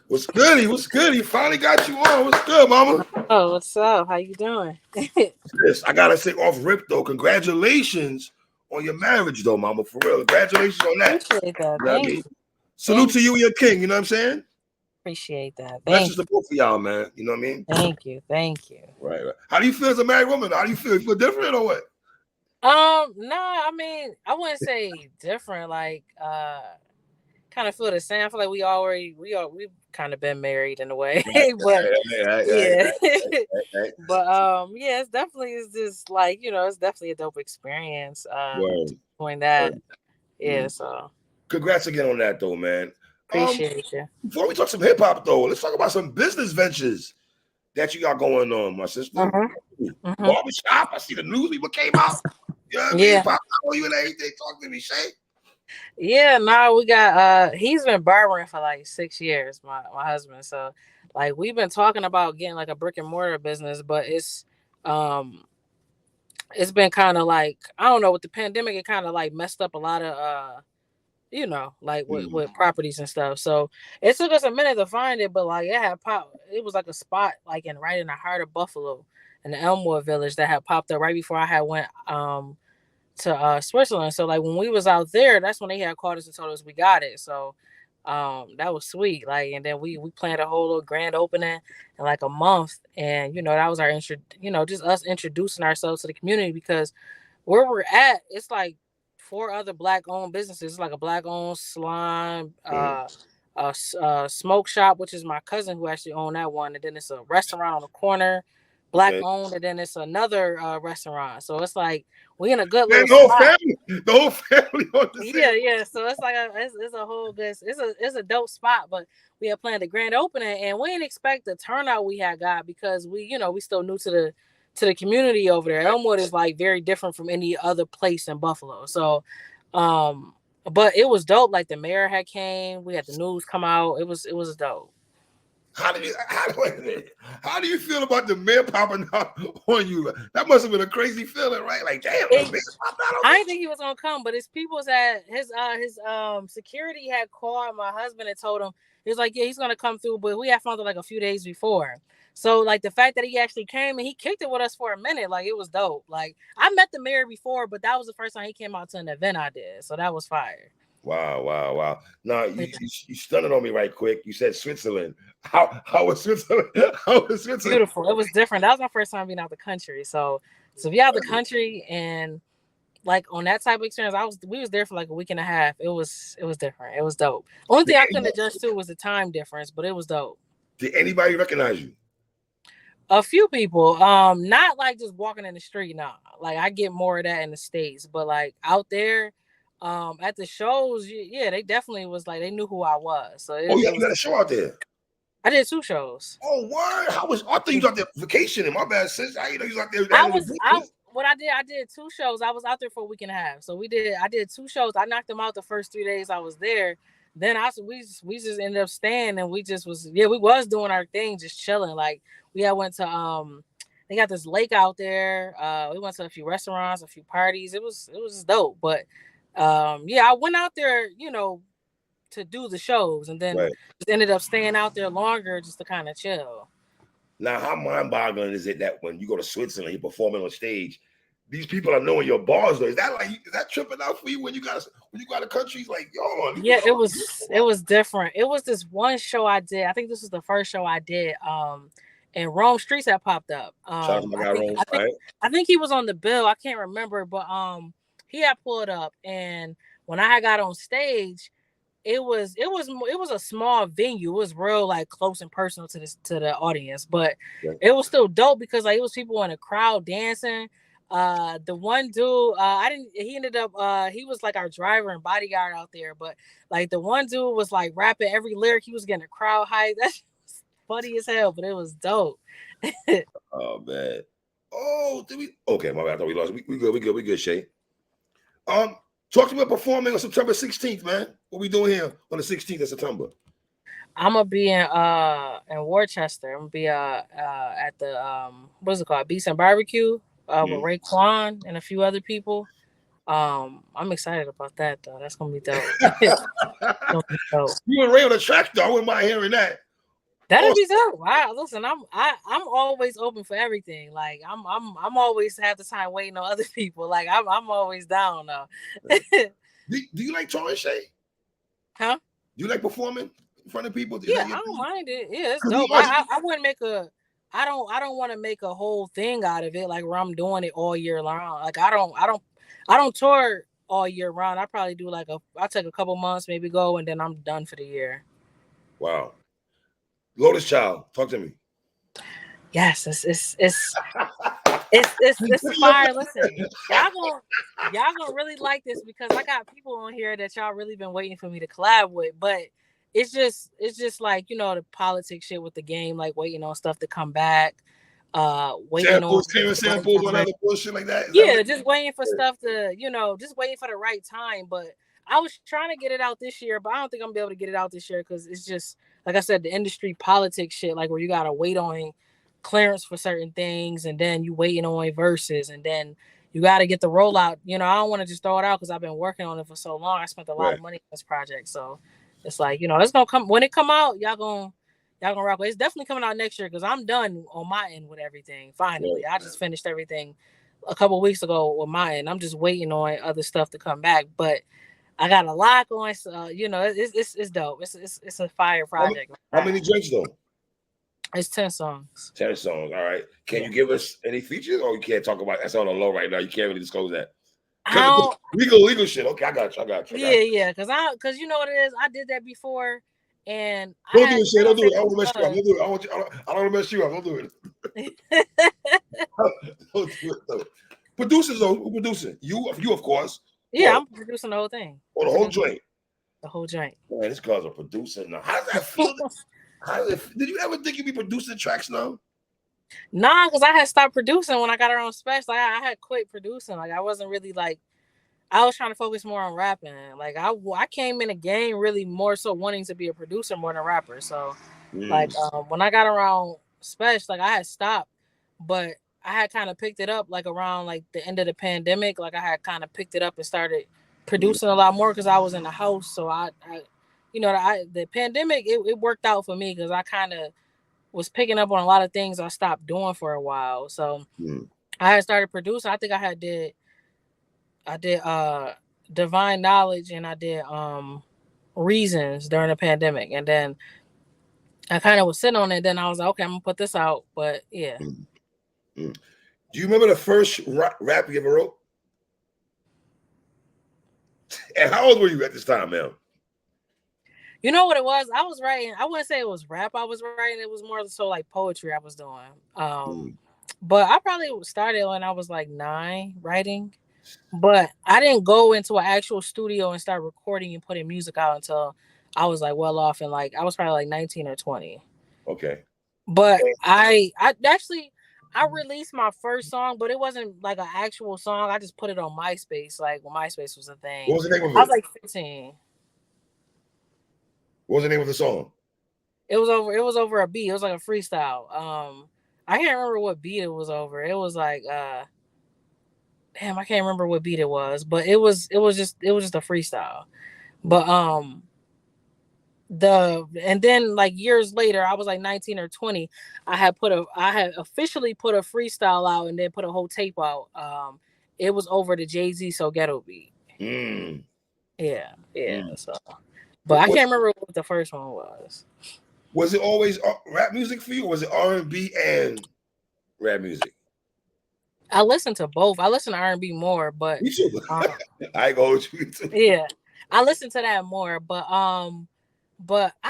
What's good? What's good? He finally got you on. What's good, mama? Oh, what's up? How you doing? Yes, I gotta say off rip though. Congratulations on your marriage, though, mama. For real. Congratulations on that. Appreciate that. You know what I Thank mean? you. Salute Thank to you. you and your king. You know what I'm saying? Appreciate that. Blessings Thank to you. both of y'all, man. You know what I mean? Thank you. Thank you. Right. How do you feel as a married woman? How do you feel? You feel different or what? No, I mean, I wouldn't say different. Kind of feel the same. I feel like we've kind of been married in a way, but yeah, Right. but yeah, it's just like it's definitely a dope experience. Word. Doing that, Word. yeah. So Congrats again on that, though, man. appreciate you. Before we talk some hip hop, though, let's talk about some business ventures that you got going on, my sister. Barbershop. I see the news people came out. You know what I mean? Yeah. Pop out on you and everything. Talk to me, Shay. Yeah, no, we got he's been barbering for like 6 years, my husband. So like we've been talking about getting like a brick and mortar business, but um it's been kind of like I don't know, with the pandemic it kind of like messed up a lot of like with properties and stuff. So it took us a minute to find it, but like it was like a spot like right in the heart of Buffalo in the Elmwood Village that had popped up right before I had went to Switzerland. So like when we was out there, that's when they had called us and told us we got it. So that was sweet. Like, and then we planned a whole little grand opening in like a month, and that was our just us introducing ourselves to the community, because where we're at, it's like 4 other black owned businesses. It's like a black owned salon, smoke shop, which is my cousin who actually owned that one, and then it's a restaurant on the corner, black owned, and then it's another restaurant. So it's like we in a good little spot. The whole family on the Yeah. So it's like it's a whole good, it's a dope spot. But we had planned a grand opening, and we didn't expect the turnout we had got, because we still new to the community over there. Elmwood is like very different from any other place in Buffalo. So, but it was dope. Like the mayor had came, we had the news come out. It was dope. How do you feel about the mayor popping out on you? That must have been a crazy feeling, right? Like, damn, the mayor popped out on me. I didn't think he was gonna come, but his people said his security had called my husband and told him, he was like, yeah, he's gonna come through, but we had found it like a few days before. So like the fact that he actually came and he kicked it with us for a minute, like it was dope. Like I met the mayor before, but that was the first time he came out to an event I did, so that was fire. Wow. Now you stunned on me right quick. You said Switzerland. How was Switzerland? How was Switzerland? Beautiful. It was different. That was my first time being out the country. So be out the country and like on that type of experience, we was there for like a week and a half. It was different. It was dope. Only thing I couldn't adjust to was the time difference, but it was dope. Did anybody recognize you? A few people. Not like just walking in the street. Nah. Like I get more of that in the States, but like out there, at the shows, yeah, they definitely was like they knew who I was. So you got a show out there. I did 2 shows. Oh, word! I thought you was out there vacationing. My bad, sis. I you was out there. I did 2 shows. I was out there for a week and a half. So I did 2 shows. I knocked them out the first 3 days I was there. Then we just ended up staying, and we was doing our thing, just chilling. Like we had went to they got this lake out there. We went to a few restaurants, a few parties. It was just dope. But I went out there, to do the shows, and then just ended up staying out there longer just to kind of chill. Now, how mind-boggling is it that when you go to Switzerland, you're performing on stage, these people are knowing your bars? Though, is that tripping out for you when you got to countries like yo? Yeah, it was different. It was this one show I did. I think this was the first show I did. And Rome Streets had popped up. I think he was on the bill. I can't remember, but he had pulled up, and when I got on stage, it was a small venue. It was real like close and personal to the audience, but it was still dope because like it was people in the crowd dancing. The one dude, he ended up he was like our driver and bodyguard out there, but like the one dude was like rapping every lyric. He was getting a crowd hype. That's funny as hell, but it was dope. Oh man. Oh, did we? Okay, my bad. I thought we lost. We good, Shay. Talk to me about performing on September 16th, man. What we doing here on the 16th of September? I'm gonna be in Worcester. I'm gonna be at the what's it called? Beats and Barbecue with Raekwon and a few other people. I'm excited about that though. That's gonna be dope. You and Ray on the track though. I wouldn't mind hearing that. That'd Oh, be dope. Wow, listen, I'm always open for everything. Like I'm always have the time waiting on other people. Like I'm always down though. do you like touring, Shay? Huh? Do you like performing in front of people? Is Yeah, that your I don't thing? mind it. Yeah, it's 'Cause we dope. always- I wouldn't make a I don't want to make a whole thing out of it, like where I'm doing it all year long. Like I don't tour all year round. I probably do like I take a couple months, maybe go, and then I'm done for the year. Wow. Lotus Child, talk to me. Yes, it's a fire. Listen, y'all gonna really like this because I got people on here that y'all really been waiting for me to collab with, but it's just like, you know, the politics shit with the game, like waiting on stuff to come back, waiting on Samples, all other bullshit like that. yeah, just waiting for stuff to, you know, just waiting for the right time. But I was trying to get it out this year, but I don't think I'm gonna be able to get it out this year because it's just like I said, the industry politics shit, like where you gotta wait on clearance for certain things, and then you waiting on verses, and then you got to get the rollout. You know, I don't want to just throw it out because I've been working on it for so long. I spent a lot of money on this project, so it's like, you know, it's gonna come when it come out. Y'all gonna rock. It's definitely coming out next year because I'm done on my end with everything. Finally, I just finished everything a couple weeks ago with my end. I'm just waiting on other stuff to come back, but I got a lot going. So you know, it's dope. It's a fire project. How many drinks though? It's 10 songs. 10 songs. All right. Can you give us any features, or you can't talk about that's on the low right now? You can't really disclose that. Legal shit. Okay, I got you. Yeah, because you know what it is. I did that before, and don't do it, Shay. Don't do it. I don't mess you up. Don't do it. I don't want to mess you up. Don't do it. Don't do it though. Producers though, who producing? You of course. Yeah, I'm producing the whole thing. Oh, the whole joint. The whole joint. Man, this guy's a producer now. How does that feel? Did you ever think you'd be producing tracks now? Nah, because I had stopped producing when I got our own special. Like, I had quit producing. Like, I wasn't really like, I was trying to focus more on rapping. Like, I came in the game really more so wanting to be a producer more than a rapper. So, like, when I got around special, like, I had stopped, but I had kind of picked it up like around like the end of the pandemic. Like, I had kind of picked it up and started producing a lot more because I was in the house. So I you know, the pandemic, it worked out for me because I kind of was picking up on a lot of things I stopped doing for a while. So I had started producing. I think I did Divine Knowledge, and I did Reasons during the pandemic. And then I kind of was sitting on it. Then I was like, okay, I'm gonna put this out. But yeah. Do you remember the first rap you ever wrote? And how old were you at this time, man? You know what it was? I was writing. I wouldn't say it was rap I was writing. It was more so like poetry I was doing. But I probably started when I was like 9 writing. But I didn't go into an actual studio and start recording and putting music out until I was like well off, and like I was probably like 19 or 20. Okay. But I actually released my first song, but it wasn't like an actual song. I just put it on MySpace, like when MySpace was a thing. What was the name of it? I was like 15. What was the name of the song? It was over a beat. It was like a freestyle. I can't remember what beat it was over. It was like damn, I can't remember what beat it was, but it was just a freestyle. But and then like years later, I was like 19 or 20. I had officially put a freestyle out and then put a whole tape out. It was over the Jay-Z So Ghetto beat. Yeah. So, but I can't remember what the first one was. Was it always rap music for you, or was it R&B and rap music? I listen to both. I listen to R&B more, but I go with you too. Yeah, I listen to that more, but I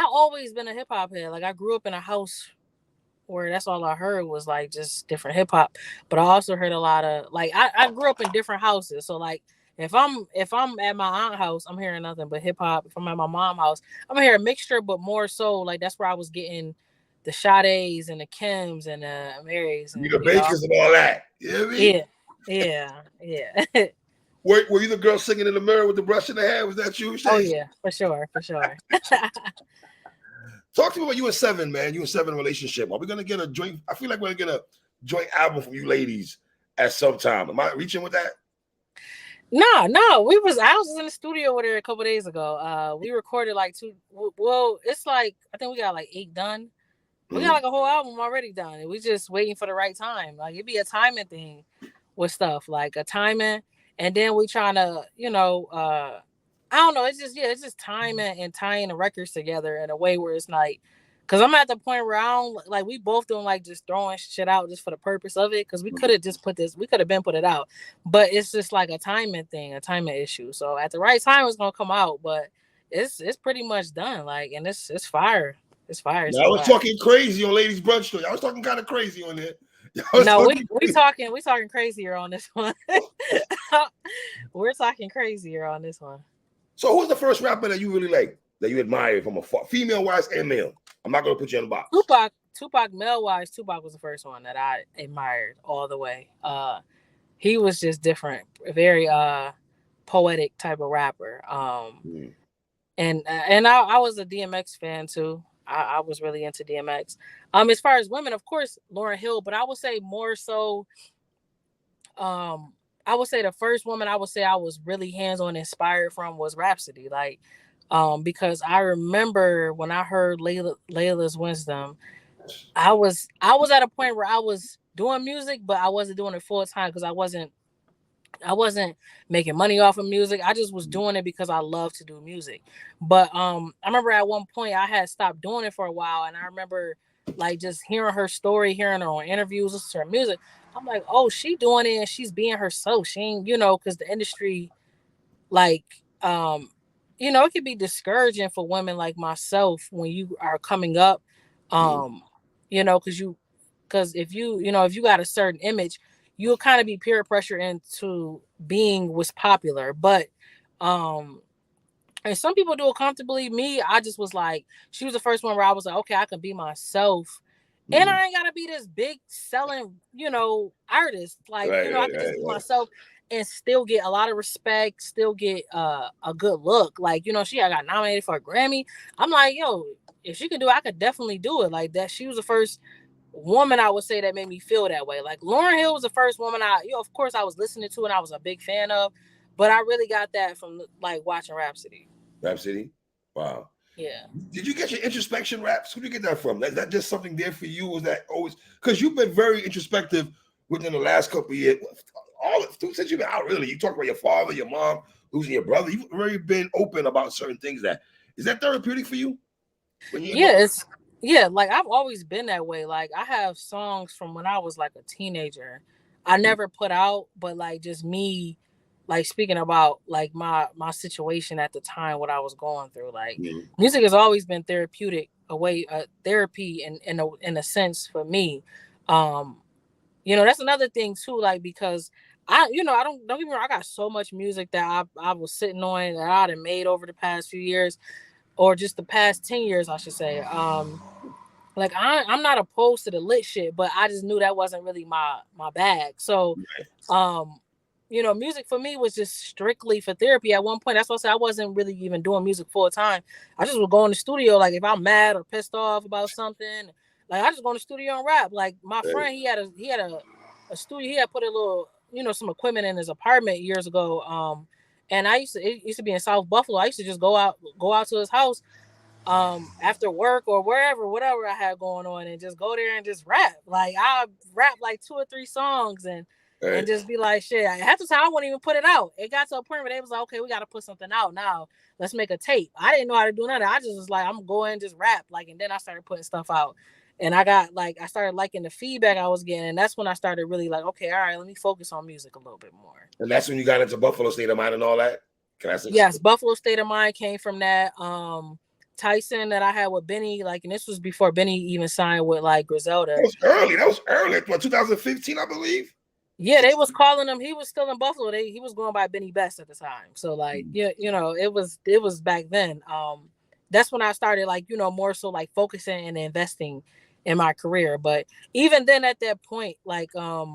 always been a hip hop head. Like I grew up in a house where that's all I heard was like just different hip hop. But I also heard a lot of like I grew up in different houses. So like if I'm at my aunt's house, I'm hearing nothing but hip hop. If I'm at my mom's house, I'm hearing a mixture, but more so like that's where I was getting the Sade's and the Kims and the Marys and the Bakers and all that. You know what I mean? Yeah. Were you the girl singing in the mirror with the brush in the hair? Was that you? Oh yeah, for sure. Talk to me about you and Seven, man. You and Seven relationship. Are we gonna get a joint? I feel like we're gonna get a joint album from you ladies at some time. Am I reaching with that? No. I was in the studio with her a couple days ago. We recorded like 2. Well, it's like I think we got like 8 done. We got like a whole album already done. We just waiting for the right time. Like it'd be a timing thing with stuff, like a timing, and then we trying to, I don't know. It's just timing and tying the records together in a way where it's like, because I'm at the point where I don't like. We both doing like just throwing shit out just for the purpose of it. Because we could have just we could have been put it out, but it's just like a timing thing, a timing issue. So at the right time, it's gonna come out, but it's pretty much done. Like, and it's fire. It's fire. Now, I was talking crazy on Ladies Brunch Show. I was talking kind of crazy on there. No, we talking crazier on this one. We're talking crazier on this one. So who's the first rapper that you really like, that you admire from a female wise and male? I'm not gonna put you in the box. Tupac male wise, Tupac was the first one that I admired all the way. He was just different, very poetic type of rapper. And I was a DMX fan too. I was really into DMX. As far as women, of course, Lauryn Hill, but I would say more so. I would say the first woman I would say I was really hands-on inspired from was Rhapsody. Like, because I remember when I heard Layla's Wisdom, I was at a point where I was doing music, but I wasn't doing it full time because I wasn't making money off of music. I just was doing it because I love to do music. But I remember at one point I had stopped doing it for a while, and I remember like just hearing her story, hearing her on interviews, listening to her music. I'm like, oh, she doing it and she's being herself. She ain't, because the industry, like, it can be discouraging for women like myself when you are coming up, because if you got a certain image, you'll kind of be peer pressure into being what's popular. But and some people do it comfortably. Me, I just was like, she was the first one where I was like, okay, I can be myself. And I ain't gotta be this big selling, artist. Like, I can just be myself and still get a lot of respect, still get a good look. Like, she got nominated for a Grammy. I'm like, yo, if she can do it, I could definitely do it. Like that. She was the first woman I would say that made me feel that way. Like Lauryn Hill was the first woman of course I was listening to and I was a big fan of, but I really got that from like watching Rhapsody. Wow. Yeah. Did you get your introspection raps? Who did you get that from? Is that just something there for you? Was that always because you've been very introspective within the last couple of years? Since you've been out, really, you talk about your father, your mom, losing your brother. You've really been open about certain things. Is that therapeutic for you? Like I've always been that way. Like I have songs from when I was like a teenager. I never put out, but like just me, like speaking about like my situation at the time, what I was going through. Like music has always been therapeutic, therapy in a sense for me. That's another thing too. Like because I don't get me wrong, I got so much music that I was sitting on that I'd have made over the past few years, or just the past 10 years, I should say. Like I'm not opposed to the lit shit, but I just knew that wasn't really my bag. So, music for me was just strictly for therapy. At one point, that's why I said I wasn't really even doing music full time. I just would go in the studio, like if I'm mad or pissed off about something, like I just go in the studio and rap. Like my friend, he had a studio. He had put a little, some equipment in his apartment years ago. And it used to be in South Buffalo. I used to just go out to his house after work or whatever I had going on, and just go there and just rap. Like I rap like 2 or 3 songs and just be like, shit. Half the time I wouldn't even put it out. It got to a point where they was like, okay, we got to put something out now. Let's make a tape. I didn't know how to do nothing. I just was like, I'm going and just rap. Like, and then I started putting stuff out. And I started liking the feedback I was getting. And that's when I started really like, okay, all right, let me focus on music a little bit more. And that's when you got into Buffalo State of Mind and all that? Yes, Buffalo State of Mind came from that. Tyson that I had with Benny, like, and this was before Benny even signed with like Griselda. That was early. What, 2015, I believe? Yeah, they was calling him. He was still in Buffalo. He was going by Benny Best at the time. So like, it was back then. That's when I started like, more so like focusing and investing in my career. But even then at that point, like I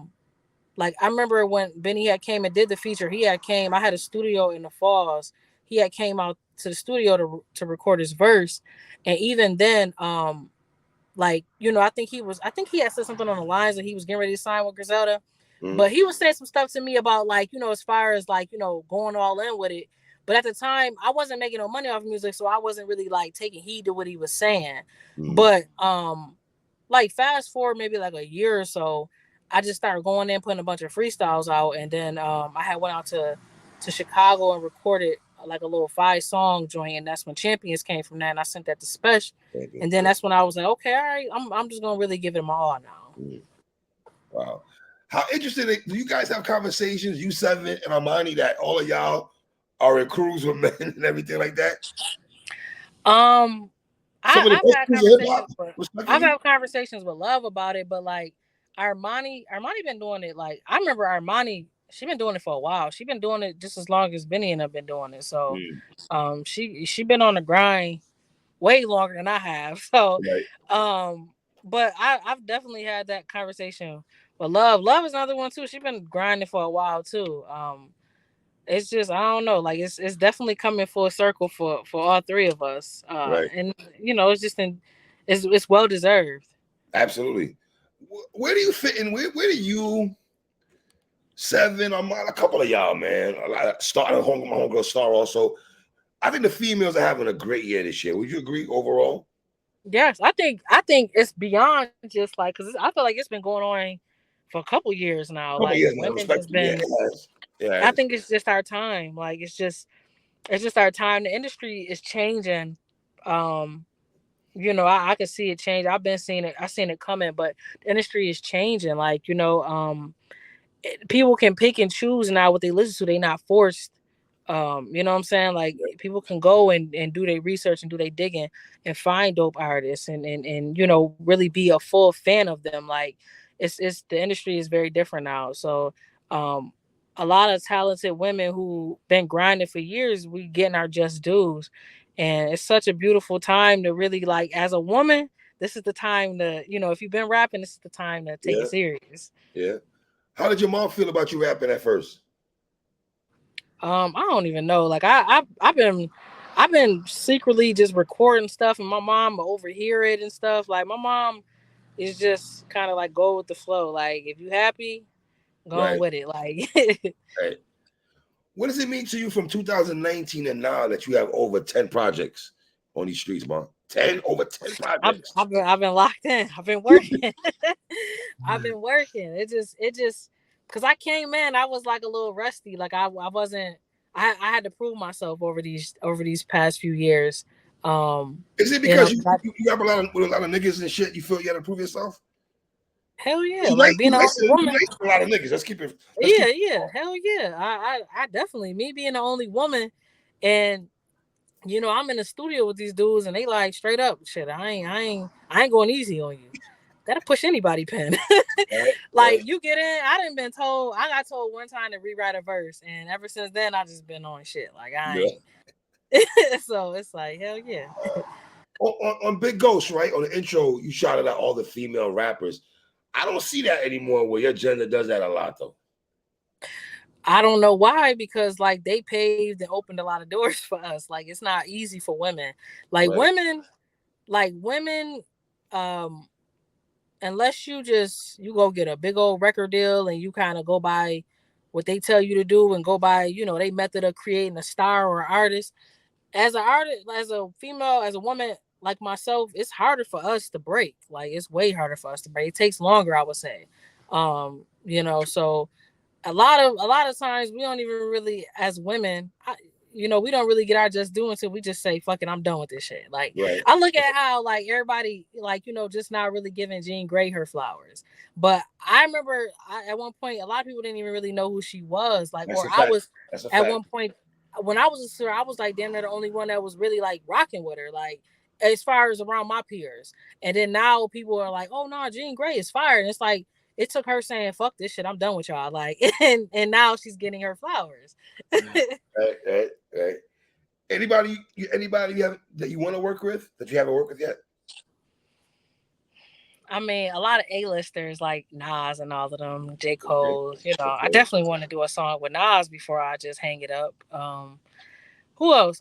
remember when Benny had came and did the feature, I had a studio in the Falls. He had came out to the studio to record his verse. And even then, I think he had said something on the lines that he was getting ready to sign with Griselda. But he was saying some stuff to me about like, as far as like, going all in with it. But at the time I wasn't making no money off music. So I wasn't really like taking heed to what he was saying. But, like fast forward maybe like a year or so, I just started going in putting a bunch of freestyles out, and then I had went out to Chicago and recorded like a little 5 song joint, and that's when Champions came from that, and I sent that to Special, and then that's when I was like, okay, all right, I'm just gonna really give it my all now. Wow. How interesting. Do you guys have conversations, you Seven and Armani, that all of y'all are in crews with men and everything like that? I've had conversations, I've had conversations with Love about it, but like Armani been doing it. Like I remember Armani, she been doing it for a while. She been doing it just as long as Benny and I've been doing it. So, she been on the grind way longer than I have. So, but I've definitely had that conversation with Love. Love is another one too. She's been grinding for a while too. It's just I don't know, like it's definitely coming full circle for all three of us, and it's just it's well deserved. Absolutely. Where do you fit in? Where do you, Seven, a couple of y'all, man, starting my homegirl Star also? I think the females are having a great year this year. Would you agree overall? Yes, I think it's beyond just like, because I feel like it's been going on for a couple years now. Like women has been. I think it's just our time. Like it's just our time. The industry is changing. I can see it change. I've been seeing it. I've seen it coming, but the industry is changing. Like people can pick and choose now what they listen to. They're not forced. You know what I'm saying? Like people can go and do their research and do their digging and find dope artists and really be a full fan of them. Like it's the industry is very different now. So a lot of talented women who been grinding for years, we getting our just dues. And it's such a beautiful time to really, like, as a woman, this is the time to, if you've been rapping, this is the time to take it serious. Yeah. How did your mom feel about you rapping at first? I don't even know. Like I've been secretly just recording stuff, and my mom will overhear it and stuff. Like my mom is just kind of like go with the flow. Like if you happy, go on with it. Like right. What does it mean to you from 2019 and now that you have over 10 projects on these streets, Mom? Over 10 projects. I've been locked in. I've been working. I've been working. It just because I came in, I was like a little rusty. Like I wasn't. I had to prove myself over these past few years. Is it because you have with a lot of niggas and shit? You feel you had to prove yourself? Hell yeah, like being a woman. A lot of niggas. Let's keep it. Yeah. Hell yeah. I definitely, me being the only woman, and I'm in the studio with these dudes, and they like straight up shit. I ain't going easy on you. That'll push anybody pen. You get in. I got told one time to rewrite a verse, and ever since then I just been on shit. Like I ain't. So it's like hell yeah. On Big Ghost, right? On the intro, you shouted out all the female rappers. I don't see that anymore where your gender does that a lot though. I don't know why, because like they paved and opened a lot of doors for us. Like it's not easy for women. Women, unless you go get a big old record deal and you kind of go by what they tell you to do and go by, they method of creating a star or artist. As an artist, as a female, as a woman like myself, it's harder for us to break. Like it's way harder for us to break. It takes longer, I would say. So a lot of times we don't even really, as women, we don't really get our just due until we just say, fuck it, I'm done with this shit. Like I look at how like everybody like, just not really giving Jean Grey her flowers. But I remember at one point, a lot of people didn't even really know who she was. Like, I was at one point, when I was a sir, I was like damn near the only one that was really like rocking with her, like as far as around my peers. And then now people are like, oh no, Jean Grey is fire. And it's like, it took her saying, fuck this shit, I'm done with y'all. Like, and now she's getting her flowers. Right. Anybody you have that you want to work with that you haven't worked with yet? I mean, a lot of A-listers like Nas and all of them, J. Cole. I definitely want to do a song with Nas before I just hang it up. Who else?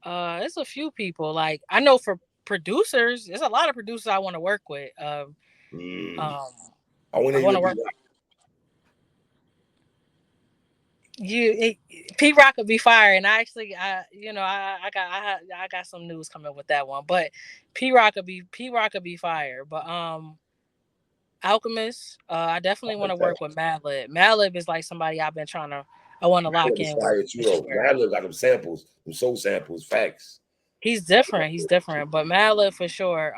It's a few people. Like I know for producers, there's a lot of producers I want to work with. I want to work. P Rock could be fired, and I got some news coming with that one. But P Rock could be fired. But Alchemist, I definitely want to work with Madlib. Madlib is like somebody I want to lock in with. Too, though. Madlib got them samples, them soul samples, facts. He's different. But Madlib for sure.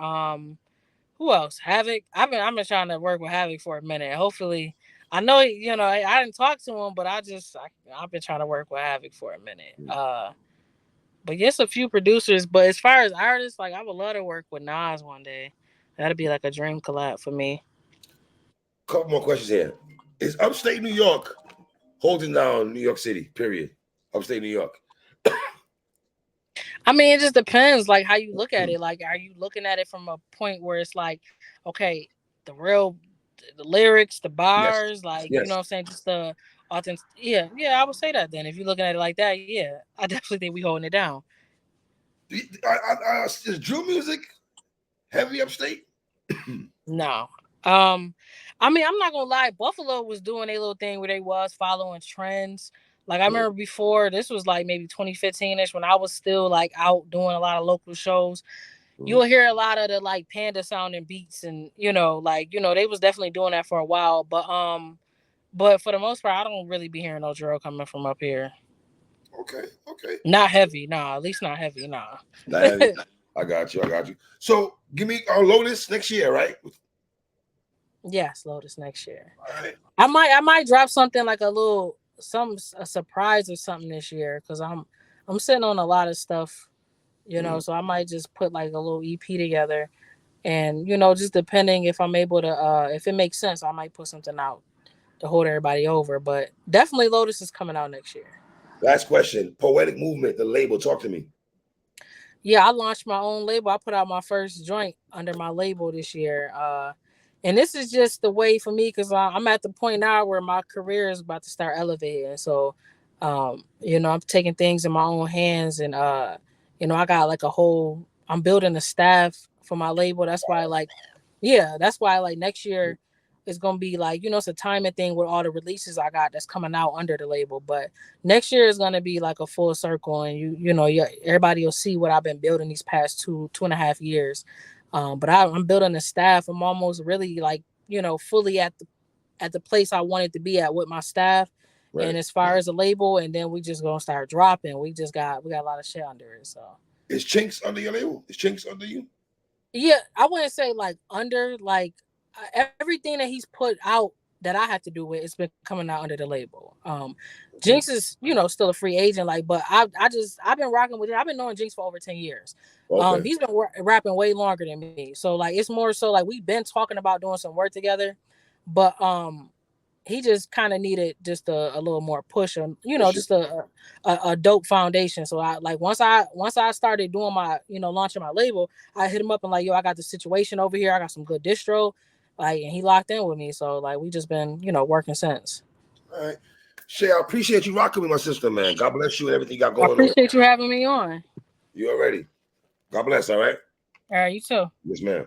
Who else? Havoc. I've been trying to work with Havoc for a minute. Hopefully, I know I didn't talk to him, but I've been trying to work with Havoc for a minute. But yes, a few producers. But as far as artists, like I would love to work with Nas one day. That'd be like a dream collab for me. Couple more questions here. Is Upstate New York holding down New York City? Period. Upstate New York. I mean, it just depends, like how you look at it. Like, are you looking at it from a point where it's like, okay, the lyrics, the bars, like you know what I'm saying, just the authentic. Yeah, I would say that. Then, if you're looking at it like that, yeah, I definitely think we holding it down. Is drill music heavy upstate? No. I mean, I'm not gonna lie. Buffalo was doing a little thing where they was following trends. Like I remember before, this was like maybe 2015ish when I was still like out doing a lot of local shows. You'll hear a lot of the like Panda sounding beats, and they was definitely doing that for a while. But for the most part, I don't really be hearing no drill coming from up here. Okay. Not heavy, nah. At least not heavy, nah. Not heavy. I got you. So give me Lotus next year, right? Yes, Lotus next year. All right. I might drop something like a surprise or something this year, because I'm sitting on a lot of stuff, so I might just put like a little EP together, and just depending if I'm able to if it makes sense, I might put something out to hold everybody over. But definitely Lotus is coming out next year. Last question. Poetic Movement, the label, talk to me. Yeah, I launched my own label. I put out my first joint under my label this year. And this is just the way for me, because I'm at the point now where my career is about to start elevating. So, I'm taking things in my own hands, and I got like I'm building a staff for my label. That's why next year is gonna be like, it's a timing thing with all the releases I got that's coming out under the label. But next year is gonna be like a full circle, and everybody will see what I've been building these past 2.5 years. But I'm building a staff. I'm almost really like, fully at the place I wanted to be at with my staff. Right. And as far as the label, and then we just gonna start dropping. We got a lot of shit under it. So is Chinks under your label? Is Chinks under you? Yeah, I wouldn't say like under, like everything that he's put out that I have to do with, it's been coming out under the label. Jinx is, still a free agent, like, but I've been rocking with him. I've been knowing Jinx for over 10 years. Okay. He's been rapping way longer than me. So like, it's more so like we've been talking about doing some work together, but he just kind of needed just a little more push, and just a dope foundation. So I like once I started doing my launching my label, I hit him up and like, yo, I got the situation over here. I got some good distro. Like, and he locked in with me. So like, we just been, working since. All right. Shay, I appreciate you rocking with my sister, man. God bless you and everything you got going on. I appreciate you having me on. You already. God bless, all right? All right, you too. Yes, ma'am.